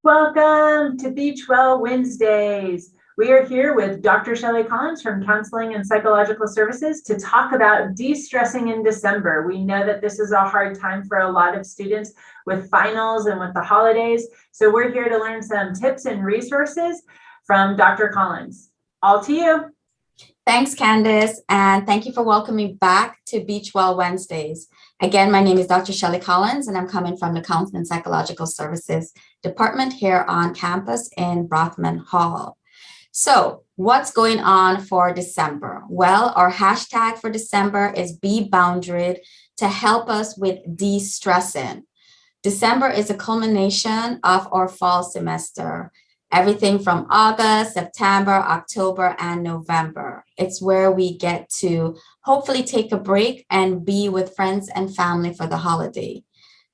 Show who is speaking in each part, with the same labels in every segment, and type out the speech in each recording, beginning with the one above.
Speaker 1: Welcome to Beach Well Wednesdays. We are here with Dr. Shelly Collins from Counseling and Psychological Services to talk about de-stressing in December. We know that this is a hard time for a lot of students with finals and with the holidays. So we're here to learn some tips and resources from Dr. Collins. All to you.
Speaker 2: Thanks, Candice, and thank you for welcoming back to Beach Well Wednesdays. Again, my name is Dr. Shelly Collins, and I'm coming from the Counseling and Psychological Services Department here on campus in Brothman Hall. So what's going on for December? Well, our hashtag for December is Be Boundaried to help us with de-stressing. December is a culmination of our fall semester. Everything from August, September, October, and November. It's where we get to hopefully take a break and be with friends and family for the holiday.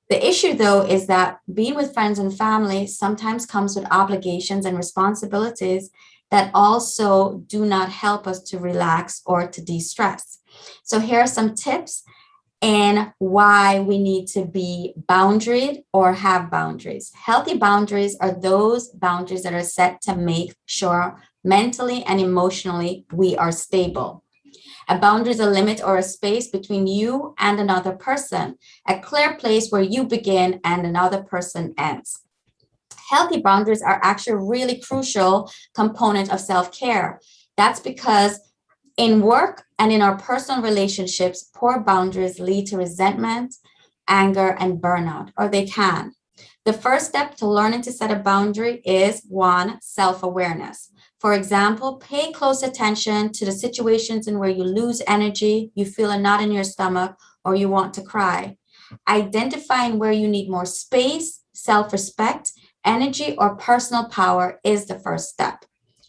Speaker 2: The issue, though, is that being with friends and family sometimes comes with obligations and responsibilities that also do not help us to relax or to de-stress. So here are some tips and why we need to be boundaried or have boundaries. Healthy boundaries are those boundaries that are set to make sure mentally and emotionally we are stable. A boundary is a limit or a space between you and another person, a clear place where you begin and another person ends. Healthy boundaries are actually a really crucial component of self-care. That's because in work and in our personal relationships, poor boundaries lead to resentment, anger, and burnout, or they can. The first step to learning to set a boundary is one, self-awareness. For example, pay close attention to the situations in where you lose energy, you feel a knot in your stomach, or you want to cry. Identifying where you need more space, self-respect, energy, or personal power is the first step.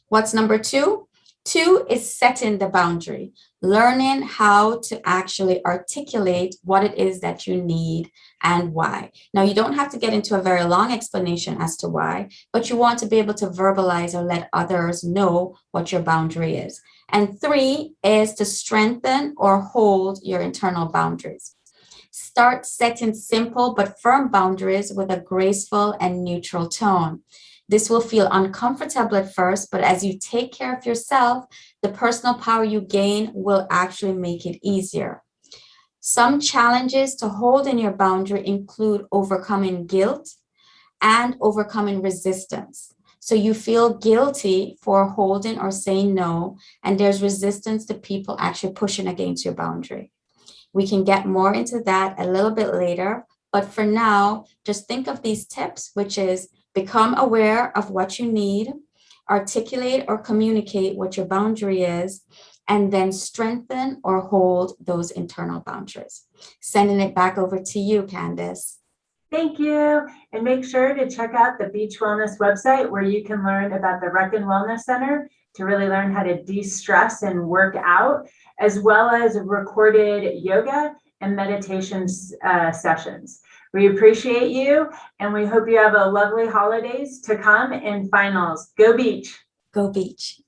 Speaker 2: What's number two? Two is setting the boundary, learning how to actually articulate what it is that you need and why. Now, you don't have to get into a very long explanation as to why, but you want to be able to verbalize or let others know what your boundary is. And three is to strengthen or hold your internal boundaries. Start setting simple but firm boundaries with a graceful and neutral tone. This will feel uncomfortable at first, but as you take care of yourself, the personal power you gain will actually make it easier. Some challenges to hold in your boundary include overcoming guilt and overcoming resistance. So you feel guilty for holding or saying no, and there's resistance to people actually pushing against your boundary. We can get more into that a little bit later, but for now, just think of these tips, which is become aware of what you need, articulate or communicate what your boundary is, and then strengthen or hold those internal boundaries. Sending it back over to you, Candice.
Speaker 1: Thank you. And make sure to check out the Beach Wellness website where you can learn about the Rec and Wellness Center to really learn how to de-stress and work out, as well as recorded yoga and meditation sessions. We appreciate you, and we hope you have a lovely holidays to come and finals. Go Beach.
Speaker 2: Go Beach.